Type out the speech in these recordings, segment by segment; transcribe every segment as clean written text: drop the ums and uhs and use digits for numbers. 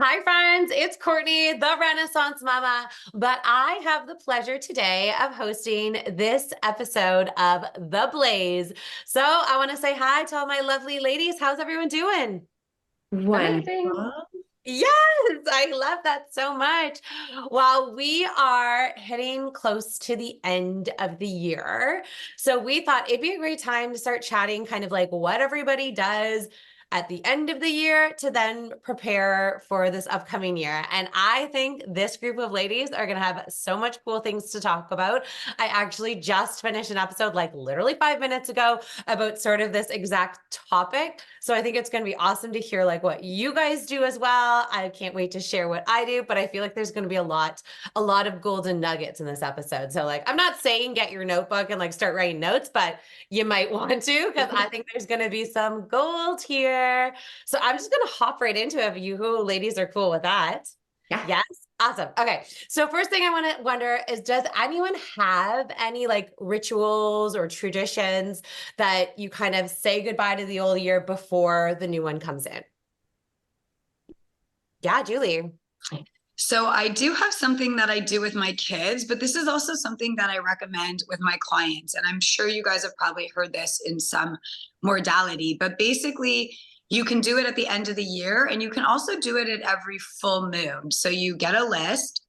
Hi, friends. It's Courtney, the Renaissance Mama, but I have the pleasure today of hosting this episode of The Blaze. So I want to say hi to all my lovely ladies. How's everyone doing? Amazing. Wonderful. Yes, I love that so much. Well, we are heading close to the end of the year. So we thought it'd be a great time to start chatting kind of like what everybody does at the end of the year to then prepare for this upcoming year. And I think this group of ladies are going to have so much cool things to talk about. I actually just finished an episode like literally 5 minutes ago about sort of this exact topic. So I think it's going to be awesome to hear like what you guys do as well. I can't wait to share what I do, but I feel like there's going to be a lot of golden nuggets in this episode. So like, I'm not saying get your notebook and like start writing notes, but you might want to because I think there's going to be some gold here. So I'm just going to hop right into it if you ladies are cool with that. Yeah. Yes. Awesome. Okay. So first thing I want to wonder is, does anyone have any like rituals or traditions that you kind of say goodbye to the old year before the new one comes in? Yeah, Julie. So I do have something that I do with my kids, but this is also something that I recommend with my clients. And I'm sure you guys have probably heard this in some modality, but basically you can do it at the end of the year and you can also do it at every full moon. So you get a list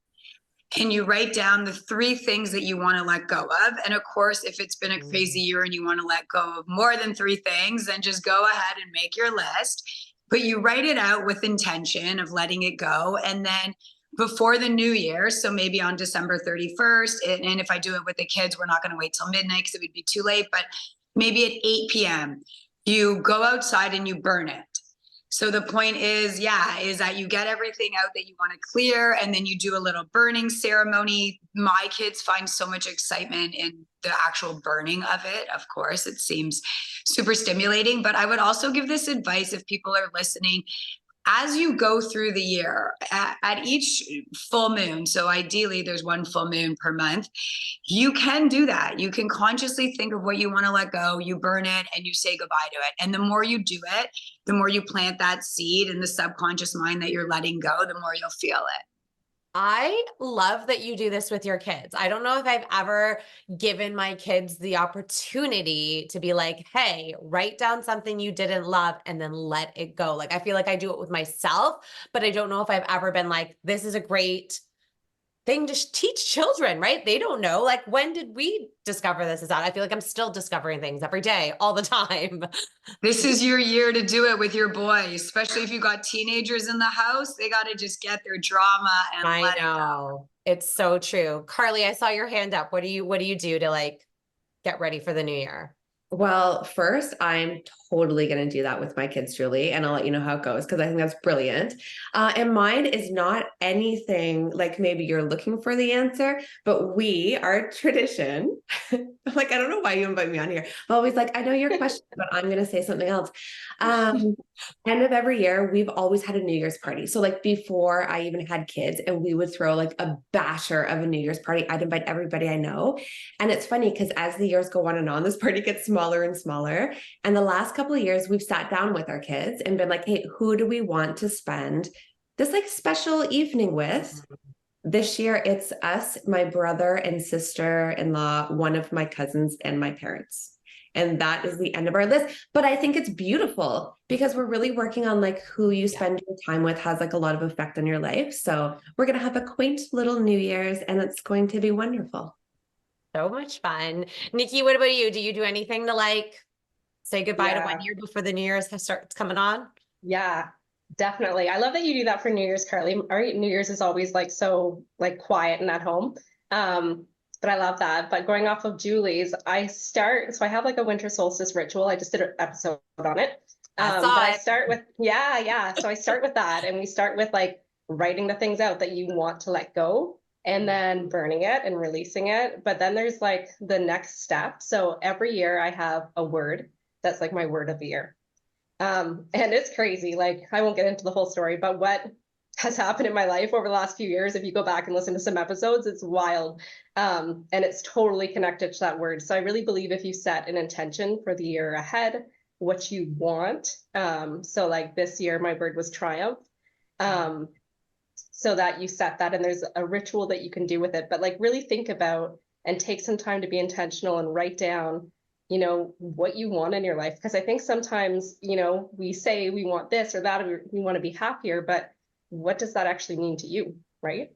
and you write down the three things that you want to let go of. And of course, if it's been a crazy year and you want to let go of more than three things, then just go ahead and make your list. But you write it out with intention of letting it go. And then before the new year, so maybe on December 31st, and if I do it with the kids, we're not going to wait till midnight because it would be too late, but maybe at 8 p.m., you go outside and you burn it. So the point is, yeah, is that you get everything out that you want to clear, and then you do a little burning ceremony. My kids find so much excitement in the actual burning of it. Of course, it seems super stimulating, but I would also give this advice if people are listening as you go through the year at each full moon. So ideally there's one full moon per month. You can do that. You can consciously think of what you want to let go, you burn it, and you say goodbye to it. And the more you do it, the more you plant that seed in the subconscious mind that you're letting go, the more you'll feel it. I love that you do this with your kids. I don't know if I've ever given my kids the opportunity to be like, hey, write down something you didn't love and then let it go. Like, I feel like I do it with myself, but I don't know if I've ever been like, this is a great thing to teach children, right? They don't know. Like, when did we discover this is out? I feel like I'm still discovering things every day, all the time. This is your year to do it with your boys, especially if you got teenagers in the house. They got to just get their drama and I let it go. know. It's so true. Carly, I saw your hand up. What do you do to like get ready for the new year? Well, first, I'm totally going to do that with my kids, Julie, and I'll let you know how it goes because I think that's brilliant. And mine is not anything like maybe you're looking for the answer, but our tradition, like, I don't know why you invite me on here. I'm always like, I know your question, but I'm going to say something else. Um, End of every year, we've always had a New Year's party. So, like, before I even had kids, and we would throw like a basher of a New Year's party. I'd invite everybody I know. And it's funny because as the years go on and on, this party gets smaller and smaller. And the last couple of years, we've sat down with our kids and been like, hey, who do we want to spend this like special evening with? This year, it's us, my brother and sister-in-law, one of my cousins, and my parents. And that is the end of our list. But I think it's beautiful because we're really working on like who you spend your time with has like a lot of effect on your life. So we're going to have a quaint little New Year's and it's going to be wonderful. So much fun. Nikki, what about you? Do you do anything to like say goodbye to one Yeah, year before the New Year's starts coming on? yeah, definitely. I love that you do that for New Year's, Carly. Our New Year's is always like so like quiet and at home. Um, but I love that. But going off of Julie's, so I have like a winter solstice ritual. I just did an episode on it. I But saw I it. start with, yeah, yeah. So I start with that and we start with like writing the things out that you want to let go and then burning it and releasing it. But then there's like the next step. So every year I have a word that's like my word of the year. And it's crazy. Like, I won't get into the whole story, but what has happened in my life over the last few years, if you go back and listen to some episodes, it's wild. And it's totally connected to that word. So I really believe if you set an intention for the year ahead, what you want. So like this year, my word was triumph. so that you set that, and there's a ritual that you can do with it. But like really think about and take some time to be intentional and write down, you know, what you want in your life. Because I think sometimes, you know, we say we want this or that, or we want to be happier, but what does that actually mean to you, right?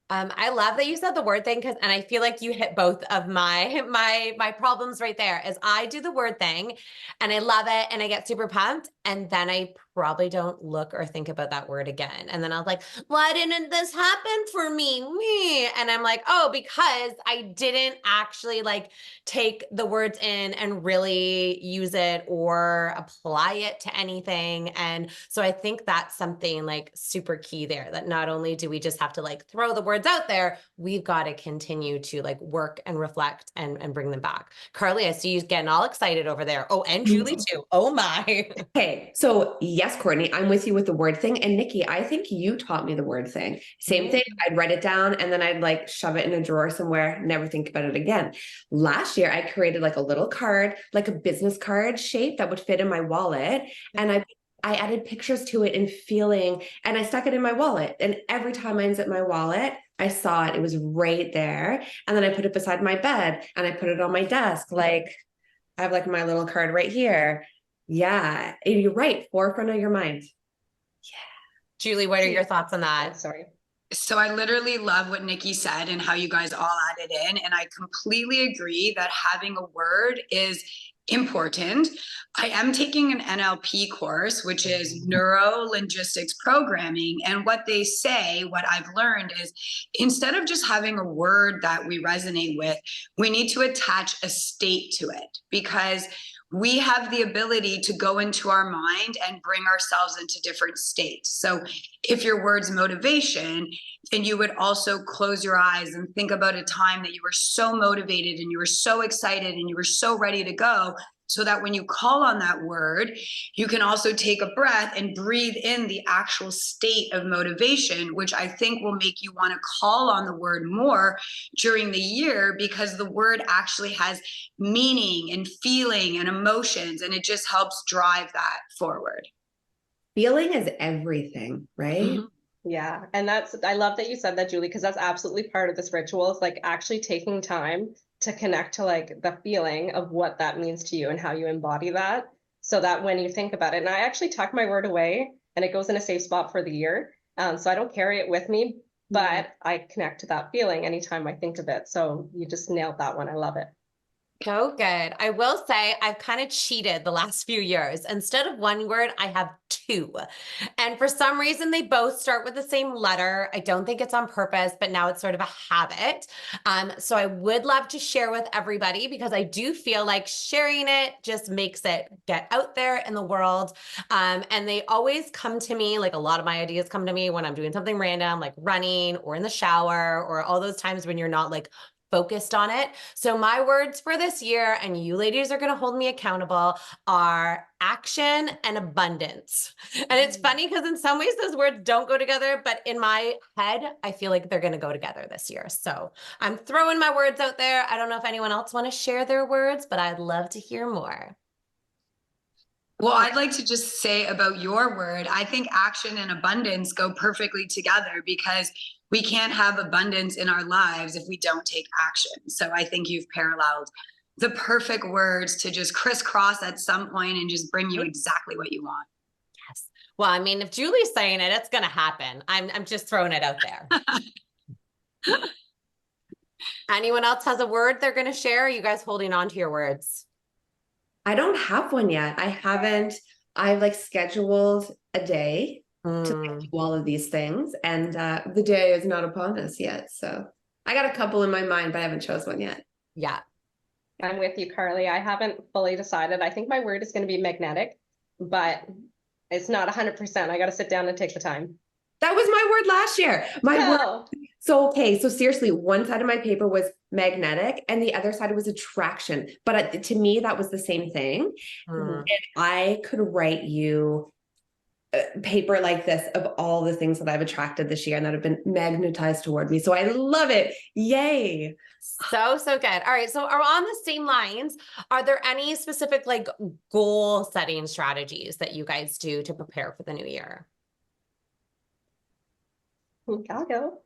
I love that you said the word thing, because, and I feel like you hit both of my problems right there. Is I do the word thing and I love it and I get super pumped, and then I probably don't look or think about that word again. And then I was like, why didn't this happen for me? And I'm like, oh, because I didn't actually like take the words in and really use it or apply it to anything. And so I think that's something like super key there, that not only do we just have to like throw the words out there, we've got to continue to like work and reflect and bring them back. Carly, I see you getting all excited over there. Oh, and Julie too. Oh my. Okay, so yes, Courtney, I'm with you with the word thing. And Nikki, I think you taught me the word thing. Same thing. I'd write it down and then I'd like shove it in a drawer somewhere, never think about it again. Last year, I created like a little card, like a business card shape that would fit in my wallet. And I added pictures to it and feeling, and I stuck it in my wallet. And every time I unzipped my wallet, I saw it. It was right there. And then I put it beside my bed and I put it on my desk. Like I have like my little card right here. Yeah, and you're right. Forefront of your mind. Julie, what are your thoughts on that? Sorry. So I literally love what Nikki said and how you guys all added in. And I completely agree that having a word is important. I am taking an NLP course, which is neuro linguistics programming. And what they say, what I've learned is instead of just having a word that we resonate with, we need to attach a state to it, because we have the ability to go into our mind and bring ourselves into different states. So if your word's motivation, then you would also close your eyes and think about a time that you were so motivated and you were so excited and you were so ready to go, so that when you call on that word, you can also take a breath and breathe in the actual state of motivation, which I think will make you want to call on the word more during the year, because the word actually has meaning and feeling and emotions, and it just helps drive that forward. Feeling is everything, right? Mm-hmm. Yeah. And I love that you said that, Julie, because that's absolutely part of this ritual. It's like actually taking time to connect to like the feeling of what that means to you and how you embody that, so that when you think about it, and I actually tuck my word away and it goes in a safe spot for the year. So I don't carry it with me, but I connect to that feeling anytime I think of it. So you just nailed that one. I love it. So good. I will say I've kind of cheated the last few years. Instead of one word, I have two. And for some reason, they both start with the same letter. I don't think it's on purpose, but now it's sort of a habit. So I would love to share with everybody, because I do feel like sharing it just makes it get out there in the world. And they always come to me, like a lot of my ideas come to me when I'm doing something random, like running or in the shower, or all those times when you're not like focused on it. So my words for this year, and you ladies are going to hold me accountable, are action and abundance. And it's funny because in some ways those words don't go together, but in my head, I feel like they're going to go together this year. So I'm throwing my words out there. I don't know if anyone else want to share their words, but I'd love to hear more. Well, I'd like to just say about your word, I think action and abundance go perfectly together, because we can't have abundance in our lives if we don't take action. So I think you've paralleled the perfect words to just crisscross at some point and just bring you exactly what you want. Yes. Well, I mean, if Julie's saying it, it's going to happen. I'm just throwing it out there. Anyone else has a word they're going to share? Are you guys holding on to your words? I don't have one yet. I've like scheduled a day to like, do all of these things, and the day is not upon us yet. So I got a couple in my mind, but I haven't chose one yet. Yeah. I'm with you, Carly. I haven't fully decided. I think my word is going to be magnetic, but it's not 100%. I got to sit down and take the time. That was my word last year. Word. So, okay. So seriously, one side of my paper was magnetic and the other side was attraction. But to me, that was the same thing. And I could write you paper like this of all the things that I've attracted this year and that have been magnetized toward me. So I love it. Yay. So, so good. All right. So are on the same lines, are there any specific like goal setting strategies that you guys do to prepare for the new year? I'll go.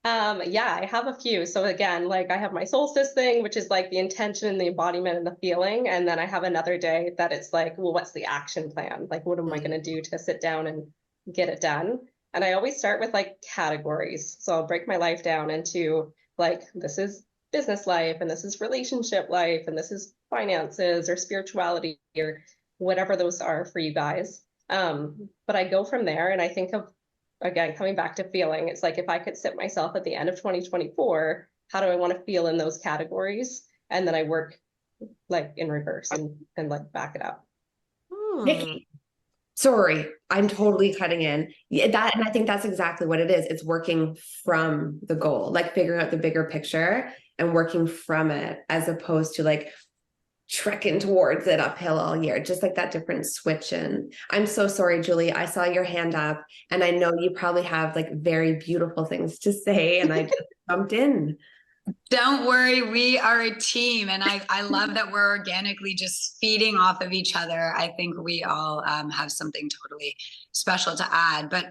Yeah, I have a few. So again, like I have my solstice thing, which is like the intention, the embodiment, and the feeling. And then I have another day that it's like, well, what's the action plan? Like, what am I going to do to sit down and get it done? And I always start with like categories. So I'll break my life down into like, this is business life, and this is relationship life, and this is finances or spirituality or whatever those are for you guys. But I go from there and I think of, again, coming back to feeling, it's like if I could sit myself at the end of 2024, how do I want to feel in those categories? And then I work like in reverse and like back it up. Nikki, sorry, I'm totally cutting in. Yeah, that, and I think that's exactly what it is. It's working from the goal, like figuring out the bigger picture and working from it, as opposed to like trekking towards it uphill all year, just like that different switch in. I'm so sorry, Julie. I saw your hand up and I know you probably have like very beautiful things to say, and I just jumped in. Don't worry, we are a team, and I love that we're organically just feeding off of each other. I think we all have something totally special to add. But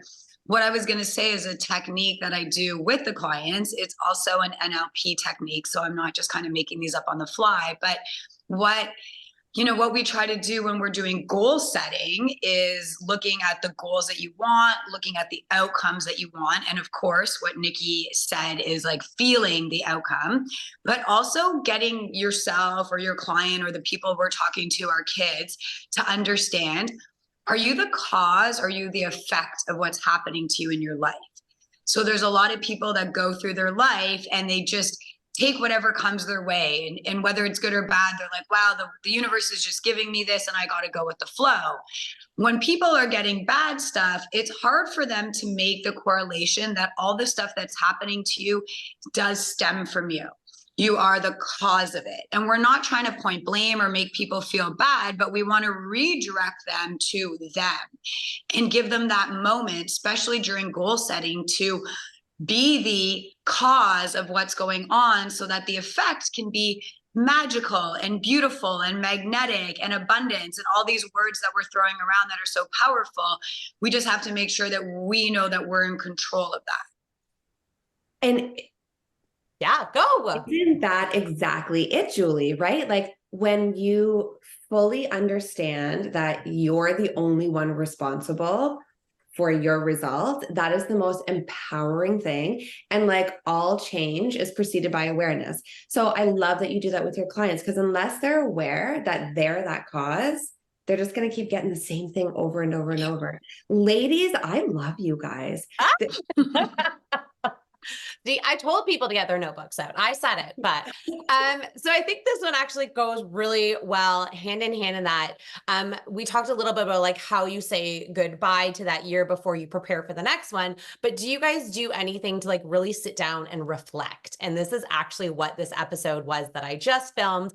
what I was going to say is a technique that I do with the clients. It's also an NLP technique, so I'm not just kind of making these up on the fly. But what what we try to do when we're doing goal setting is looking at the goals that you want, looking at the outcomes that you want. And of course, what Nikki said is like feeling the outcome, but also getting yourself or your client or the people we're talking to, our kids, to understand, are you the cause? Are you the effect of what's happening to you in your life? So there's a lot of people that go through their life and they just take whatever comes their way. And whether it's good or bad, they're like, wow, the universe is just giving me this and I got to go with the flow. When people are getting bad stuff, it's hard for them to make the correlation that all the stuff that's happening to you does stem from you. You are the cause of it. And we're not trying to point blame or make people feel bad, but we want to redirect them to them and give them that moment, especially during goal setting, to be the cause of what's going on so that the effect can be magical and beautiful and magnetic and abundance and all these words that we're throwing around that are so powerful. We just have to make sure that we know that we're in control of that. And yeah, go. Isn't that exactly it, Julie, right? Like when you fully understand that you're the only one responsible for your result, that is the most empowering thing. And like all change is preceded by awareness. So I love that you do that with your clients, because unless they're aware that they're that cause, they're just going to keep getting the same thing over and over and over. Ladies, I love you guys. See, I told people to get their notebooks out. I said it, but so I think this one actually goes really well hand in hand in that we talked a little bit about like how you say goodbye to that year before you prepare for the next one. But do you guys do anything to like really sit down and reflect? And this is actually what this episode was that I just filmed.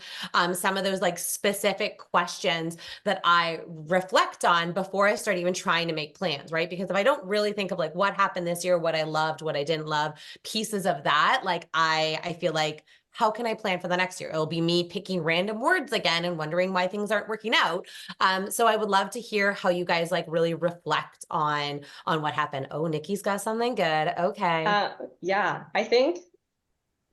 Some of those like specific questions that I reflect on before I start even trying to make plans, right? Because if I don't really think of like what happened this year, what I loved, what I didn't love, pieces of that, like I feel like, how can I plan for the next year? It'll be me picking random words again and wondering why things aren't working out. So I would love to hear how you guys like really reflect on what happened. Oh, Nikki's got something good. Okay. Yeah, I think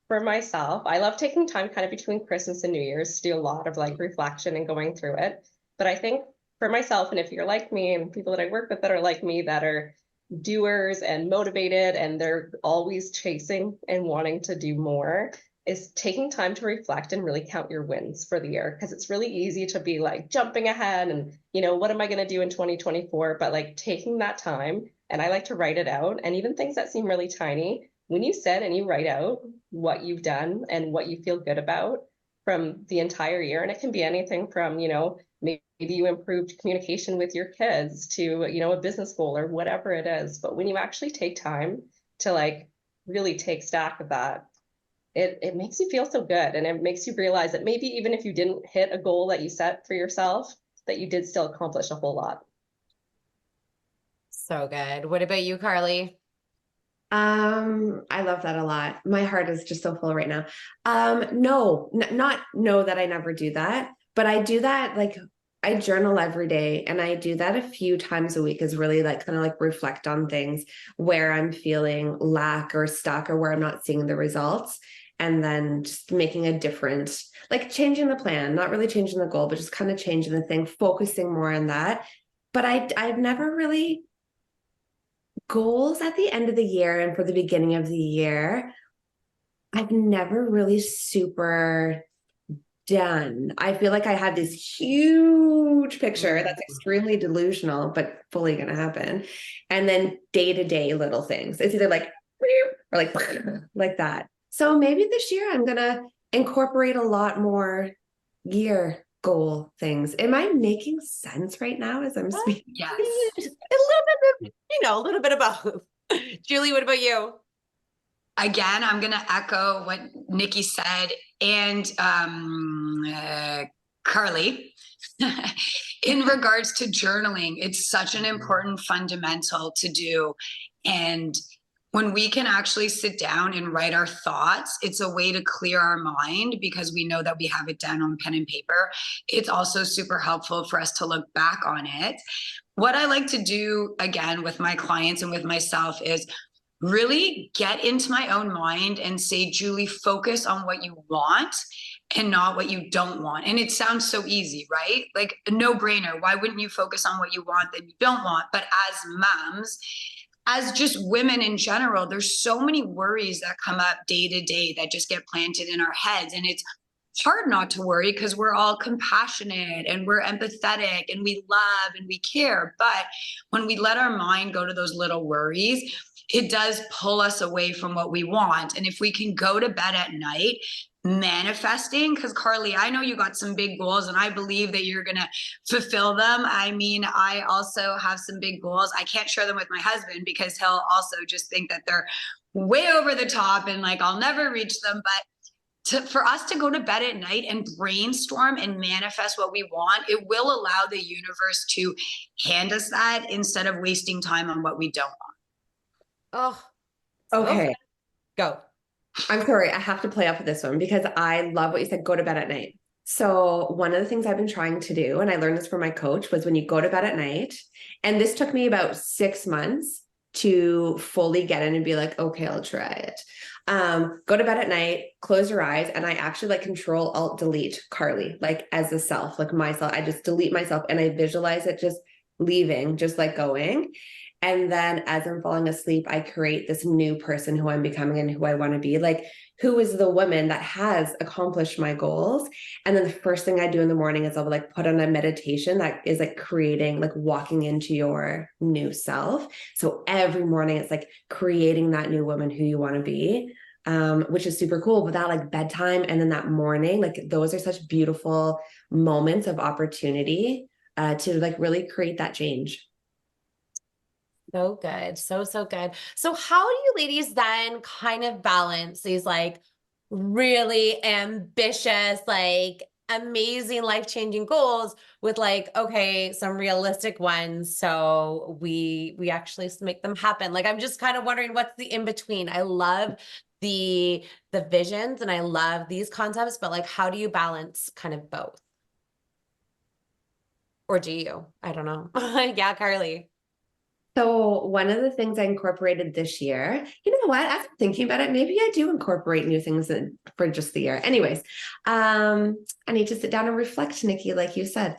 for myself, I love taking time kind of between Christmas and New Year's to do a lot of like reflection and going through it. But I think for myself, and if you're like me and people that I work with that are like me, that are doers and motivated and they're always chasing and wanting to do more, is taking time to reflect and really count your wins for the year. Because it's really easy to be like jumping ahead and, what am I going to do in 2024? But like taking that time, and I like to write it out, and even things that seem really tiny, when you sit and you write out what you've done and what you feel good about from the entire year, and it can be anything from, maybe you improved communication with your kids to, a business goal or whatever it is. But when you actually take time to like really take stock of that, it makes you feel so good. And it makes you realize that maybe even if you didn't hit a goal that you set for yourself, that you did still accomplish a whole lot. So good. What about you, Carly? I love that a lot. My heart is just so full right now. No, not know that I never do that, but I do that like I journal every day and I do that a few times a week is really like kind of like reflect on things where I'm feeling lack or stuck or where I'm not seeing the results. And then just making a different, like changing the plan, not really changing the goal, but just kind of changing the thing, focusing more on that. But I've never really goals at the end of the year and for the beginning of the year, I've never really super done. I feel like I have this huge picture that's extremely delusional, but fully going to happen. And then day to day little things. It's either like, or like that. So maybe this year I'm going to incorporate a lot more year goal things. Am I making sense right now as I'm speaking? Yes. A little bit, a little bit of both. Julie, what about you? Again, I'm going to echo what Nikki said and Carly. In regards to journaling, it's such an important fundamental to do. And when we can actually sit down and write our thoughts, it's a way to clear our mind because we know that we have it down on pen and paper. It's also super helpful for us to look back on it. What I like to do, again, with my clients and with myself is really get into my own mind and say, Julie, focus on what you want and not what you don't want. And it sounds so easy, right? Like a no-brainer. Why wouldn't you focus on what you want that you don't want? But as moms, as just women in general, there's so many worries that come up day to day that just get planted in our heads. And it's hard not to worry because we're all compassionate and we're empathetic and we love and we care. But when we let our mind go to those little worries, it does pull us away from what we want. And if we can go to bed at night manifesting, because Carly, I know you got some big goals and I believe that you're going to fulfill them. I mean, I also have some big goals. I can't share them with my husband because he'll also just think that they're way over the top and like I'll never reach them. But for us to go to bed at night and brainstorm and manifest what we want, it will allow the universe to hand us that instead of wasting time on what we don't want. Oh, Okay. go. I'm sorry, I have to play off of this one because I love what you said, go to bed at night. So one of the things I've been trying to do, and I learned this from my coach, was when you go to bed at night, and this took me about 6 months to fully get in and be like, okay, I'll try it. Go to bed at night, close your eyes, and I actually like Control Alt Delete Carly, like as a self, like myself. I just delete myself and I visualize it just leaving, just like going. And then as I'm falling asleep, I create this new person who I'm becoming and who I want to be. Like, who is the woman that has accomplished my goals? And then the first thing I do in the morning is I'll like put on a meditation that is like creating, like walking into your new self. So every morning it's like creating that new woman who you want to be, which is super cool. But that like bedtime and then that morning, like those are such beautiful moments of opportunity to like really create that change. So good. So, so good. So how do you ladies then kind of balance these like really ambitious, like amazing life-changing goals with like, okay, some realistic ones. So we actually make them happen. Like, I'm just kind of wondering what's the in-between. I love the visions and I love these concepts, but like, how do you balance kind of both? Or do you? I don't know. Yeah, Carly. So one of the things I incorporated this year, you know what? After thinking about it, maybe I do incorporate new things for just the year. Anyways, I need to sit down and reflect, Nikki, like you said.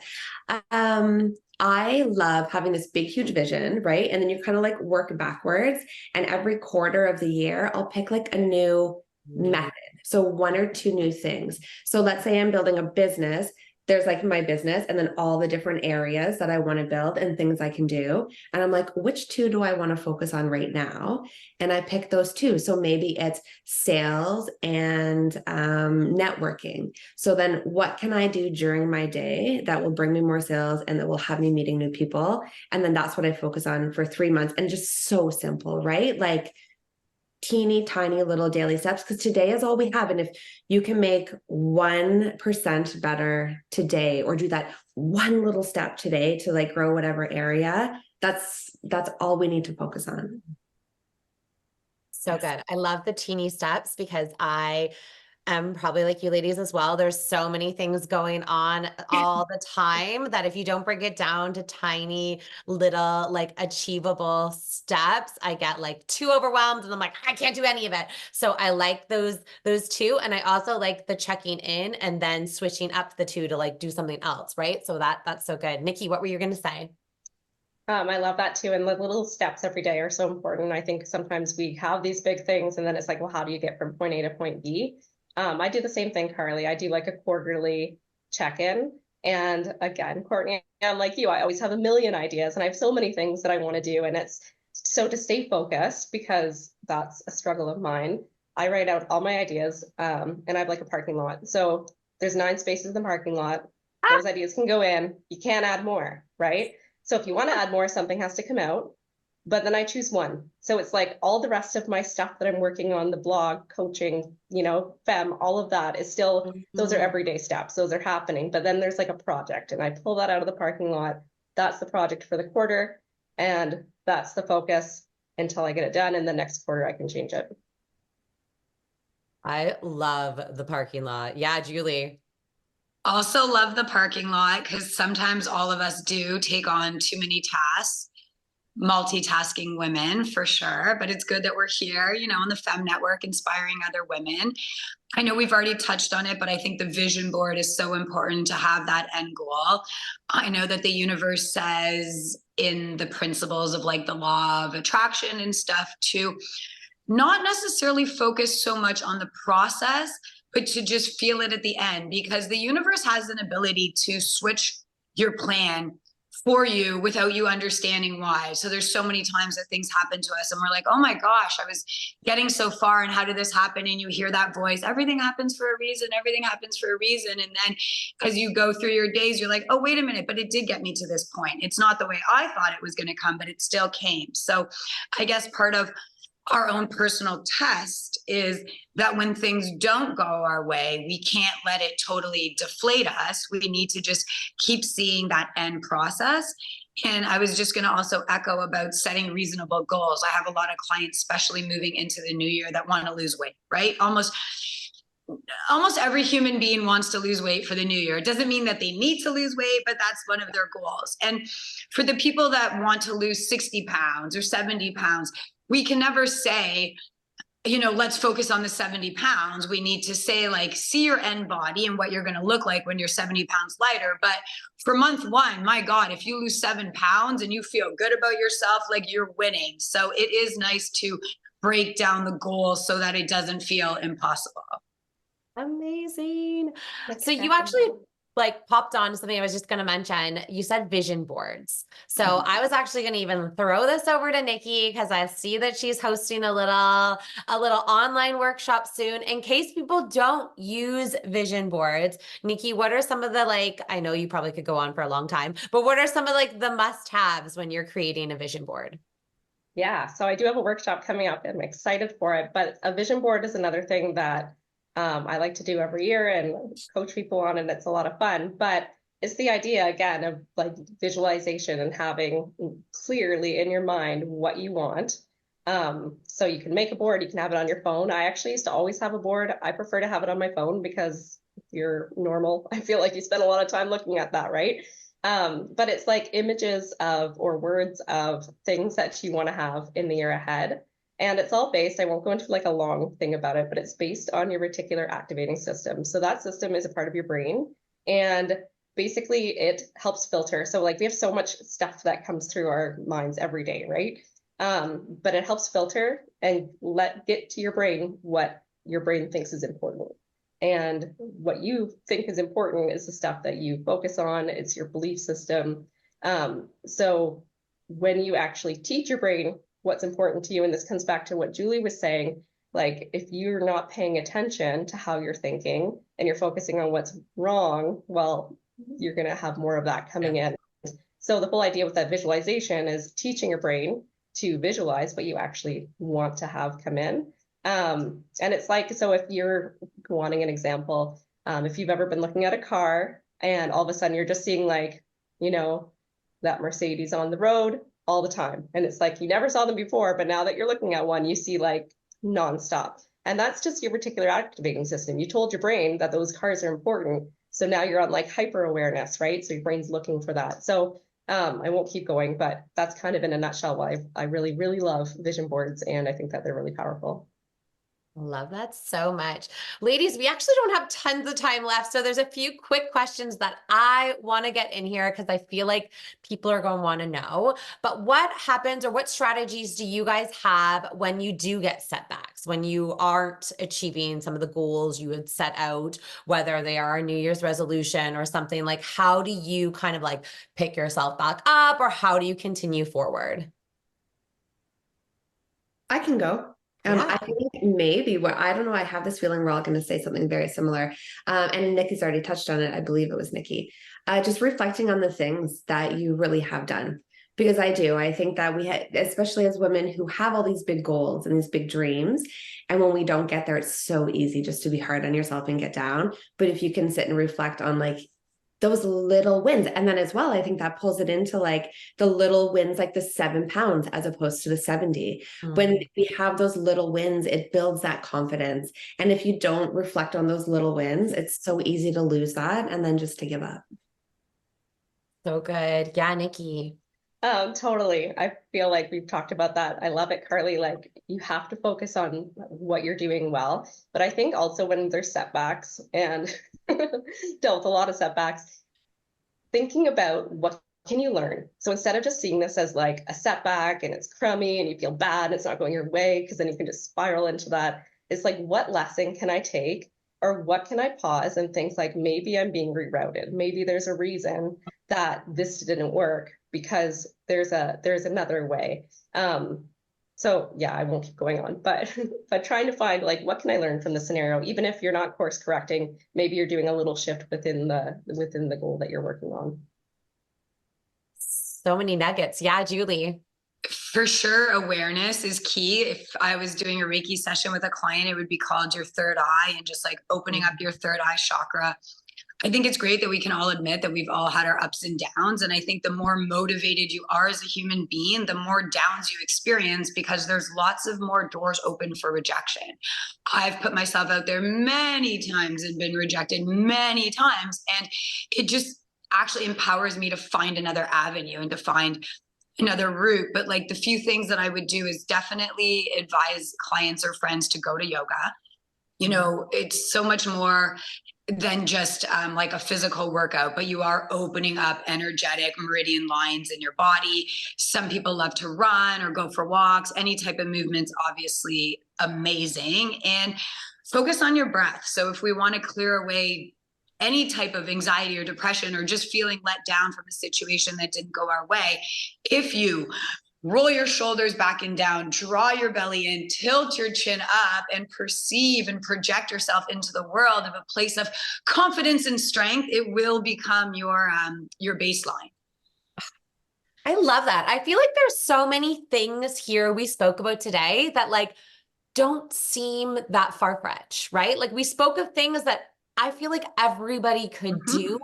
I love having this big, huge vision, right? And then you kind of like work backwards. And every quarter of the year, I'll pick like a new method. So 1 or 2 new things. So let's say I'm building a business. There's like my business and then all the different areas that I want to build and things I can do. And I'm like, which 2 do I want to focus on right now? And I pick those 2. So maybe it's sales and networking. So then what can I do during my day that will bring me more sales and that will have me meeting new people? And then that's what I focus on for 3 months. And just so simple, right? Like teeny tiny little daily steps, because today is all we have. And if you can make 1% better today or do that one little step today to like grow whatever area, that's all we need to focus on. So good. I love the teeny steps because I am probably like you ladies as well. There's so many things going on all the time that if you don't break it down to tiny little like achievable steps, I get like too overwhelmed and I'm like, I can't do any of it. So I like those two. And I also like the checking in and then switching up the two to like do something else, right? So that's so good. Nikki, what were you going to say? I love that too. And the little steps every day are so important. I think sometimes we have these big things and then it's like, well, how do you get from point A to point B? I do the same thing, Carly. I do like a quarterly check-in. And again, Courtney, I'm like you, I always have a million ideas and I have so many things that I want to do. And it's so to stay focused, because that's a struggle of mine, I write out all my ideas and I have like a parking lot. So there's 9 spaces in the parking lot. Those ideas can go in. You can't add more, right? So if you want to add more, something has to come out, but then I choose one. So it's like all the rest of my stuff that I'm working on, the blog, coaching, fem, all of that is still, those are everyday steps. Those are happening. But then there's like a project and I pull that out of the parking lot. That's the project for the quarter. And that's the focus until I get it done. And the next quarter I can change it. I love the parking lot. Yeah, Julie. Also love the parking lot because sometimes all of us do take on too many tasks, multitasking women for sure, but it's good that we're here, on the Fem Network, inspiring other women. I know we've already touched on it, but I think the vision board is so important to have that end goal. I know that the universe says in the principles of like the law of attraction and stuff to not necessarily focus so much on the process, but to just feel it at the end, because the universe has an ability to switch your plan for you without you understanding why. So there's so many times that things happen to us and we're like, oh my gosh, I was getting so far and how did this happen? And you hear that voice, everything happens for a reason, everything happens for a reason. And then as you go through your days, you're like, oh, wait a minute, but it did get me to this point. It's not the way I thought it was going to come, but it still came. So I guess part of our own personal test is that when things don't go our way, we can't let it totally deflate us. We need to just keep seeing that end process. And I was just going to also echo about setting reasonable goals. I have a lot of clients, especially moving into the new year, that want to lose weight, right? Almost every human being wants to lose weight for the new year. It doesn't mean that they need to lose weight, but that's one of their goals. And for the people that want to lose 60 pounds or 70 pounds, we can never say, let's focus on the 70 pounds. We need to say, like, see your end body and what you're going to look like when you're 70 pounds lighter. But for month 1, my God, if you lose 7 pounds and you feel good about yourself, like, you're winning. So it is nice to break down the goals so that it doesn't feel impossible. Amazing. So you actually like popped on to something I was just going to mention. You said vision boards. So I was actually going to even throw this over to Nikki because I see that she's hosting a little online workshop soon. In case people don't use vision boards, Nikki, what are some of the, like, I know you probably could go on for a long time, but what are some of like the must-haves when you're creating a vision board? Yeah, so I do have a workshop coming up. I'm excited for it, but a vision board is another thing that I like to do every year and coach people on, and it's a lot of fun. But it's the idea, again, of like visualization and having clearly in your mind what you want. So you can make a board, you can have it on your phone. I actually used to always have a board. I prefer to have it on my phone because if you're normal, I feel like you spend a lot of time looking at that, right? But it's like images of or words of things that you want to have in the year ahead. And it's all based, I won't go into like a long thing about it, but it's based on your reticular activating system. So that system is a part of your brain. And basically it helps filter. So like we have so much stuff that comes through our minds every day, right? But it helps filter and get to your brain what your brain thinks is important. And what you think is important is the stuff that you focus on. It's your belief system. So when you actually teach your brain what's important to you, and this comes back to what Julie was saying, like if you're not paying attention to how you're thinking and you're focusing on what's wrong, well, you're going to have more of that coming in. So the whole idea with that visualization is teaching your brain to visualize what you actually want to have come in. And it's like, so if you're wanting an example, if you've ever been looking at a car And all of a sudden you're just seeing like, you know, that Mercedes on the road all the time. And it's like you never saw them before, but now that you're looking at one, you see like nonstop. And that's just your reticular activating system. You told your brain that those cars are important. So now you're on like hyper awareness, right? So your brain's looking for that. So I won't keep going, but that's kind of in a nutshell why I really, really love vision boards. And I think that they're really powerful. Love that so much. Ladies, we actually don't have tons of time left. So there's a few quick questions that I want to get in here because I feel like people are going to want to know. But what happens or what strategies do you guys have when you do get setbacks, when you aren't achieving some of the goals you had set out, whether they are a New Year's resolution or something? Like, how do you kind of like pick yourself back up, or how do you continue forward? I can go. Yeah. I think maybe what I don't know. I have this feeling we're all going to say something very similar. And Nikki's already touched on it. I believe it was Nikki. Just reflecting on the things that you really have done. Because I do. I think that we had, especially as women who have all these big goals and these big dreams. And when we don't get there, it's so easy just to be hard on yourself and get down. But if you can sit and reflect on like those little wins. And then as well, I think that pulls it into like the little wins, like the 7 pounds as opposed to the 70. When we have those little wins, it builds that confidence. And if you don't reflect on those little wins, it's so easy to lose that and then just to give up. So good. Yeah, Nikki. Totally. I feel like we've talked about that. I love it, Carly. Like you have to focus on what you're doing well. But I think also when there's setbacks and dealt with a lot of setbacks, thinking about what can you learn? So instead of just seeing this as like a setback and it's crummy and you feel bad and it's not going your way, because then you can just spiral into that. It's like, what lesson can I take? Or what can I pause and think like, maybe I'm being rerouted. Maybe there's a reason that this didn't work because there's another way. So yeah, I won't keep going on, but trying to find like, what can I learn from the scenario? Even if you're not course correcting, maybe you're doing a little shift within the goal that you're working on. So many nuggets. Yeah, Julie. For sure, awareness is key. If I was doing a Reiki session with a client, it would be called your third eye and just like opening up your third eye chakra. I think it's great that we can all admit that we've all had our ups and downs. And I think the more motivated you are as a human being, the more downs you experience, because there's lots of more doors open for rejection. I've put myself out there many times and been rejected many times. And it just actually empowers me to find another avenue and to find another route. But like the few things that I would do is definitely advise clients or friends to go to yoga. You know, it's so much more than just like a physical workout, but you are opening up energetic meridian lines in your body. Some people love to run or go for walks. Any type of movement's obviously amazing. And focus on your breath. So if we want to clear away any type of anxiety or depression or just feeling let down from a situation that didn't go our way, if you roll your shoulders back and down, draw your belly in, tilt your chin up, and perceive and project yourself into the world of a place of confidence and strength, it will become your baseline. I love that. I feel like there's so many things here we spoke about today that like don't seem that far-fetched, right? Like we spoke of things that I feel like everybody could do.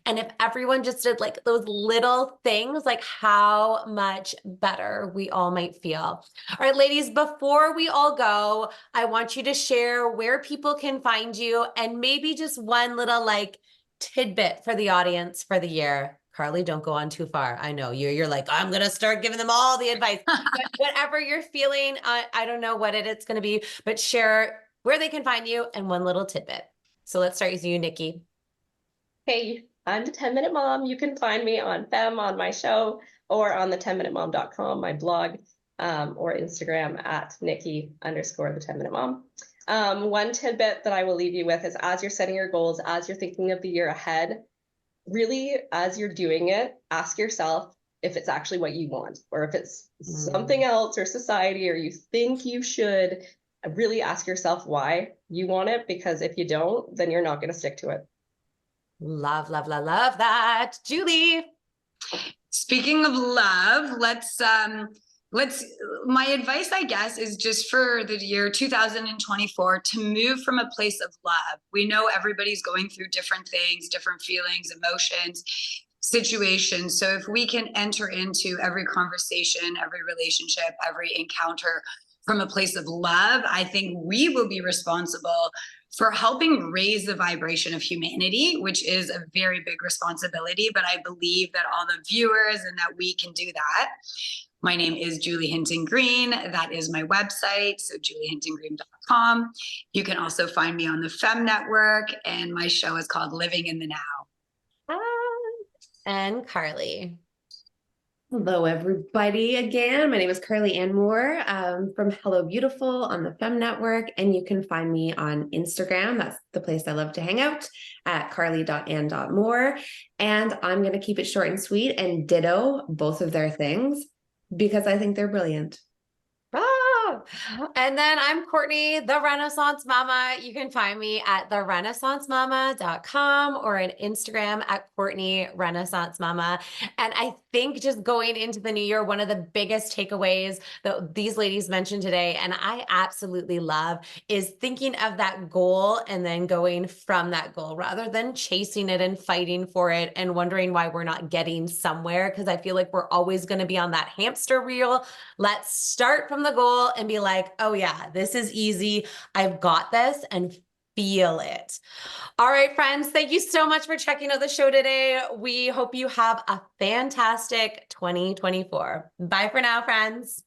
And if everyone just did like those little things, like how much better we all might feel. All right, ladies, before we all go, I want you to share where people can find you and maybe just one little like tidbit for the audience for the year. Carly, don't go on too far. I know you're like, I'm going to start giving them all the advice. But whatever you're feeling, I don't know what it's going to be, but share where they can find you and one little tidbit. So let's start with you, Nikki. Hey, I'm the 10-Minute Mom. You can find me on Fem on my show or on the 10minutemom.com, my blog, or Instagram at Nikki_the 10-Minute Mom. One tidbit that I will leave you with is as you're setting your goals, as you're thinking of the year ahead, really, as you're doing it, ask yourself if it's actually what you want or if it's something else or society or you think you should. Really ask yourself why you want it, because if you don't, then you're not going to stick to it. Love, love, love, love that. Julie. Speaking of love, let's My advice, I guess, is just for the year 2024 to move from a place of love. We know everybody's going through different things, different feelings, emotions, situations. So if we can enter into every conversation, every relationship, every encounter from a place of love, I think we will be responsible for helping raise the vibration of humanity, which is a very big responsibility. But I believe that all the viewers and that we can do that. My name is Julie Hinton Green. That is my website, so juliehintongreen.com. You can also find me on the Femme Network, and my show is called Living in the Now. And Carly. Hello, everybody. Again, my name is Carly Ann Moore from Hello Beautiful on the Femme Network, and you can find me on Instagram. That's the place I love to hang out, at carly.ann.moore. And I'm going to keep it short and sweet and ditto both of their things because I think they're brilliant. Oh, and then I'm Courtney, the Renaissance Mama. You can find me at therenaissancemama.com or on Instagram at Courtney Renaissance Mama. And I think just going into the new year, one of the biggest takeaways that these ladies mentioned today, and I absolutely love, is thinking of that goal and then going from that goal rather than chasing it and fighting for it and wondering why we're not getting somewhere. Because I feel like we're always going to be on that hamster wheel. Let's start from the goal and be like, oh yeah, this is easy. I've got this, and feel it. All right, friends, thank you so much for checking out the show today. We hope you have a fantastic 2024. Bye for now, friends.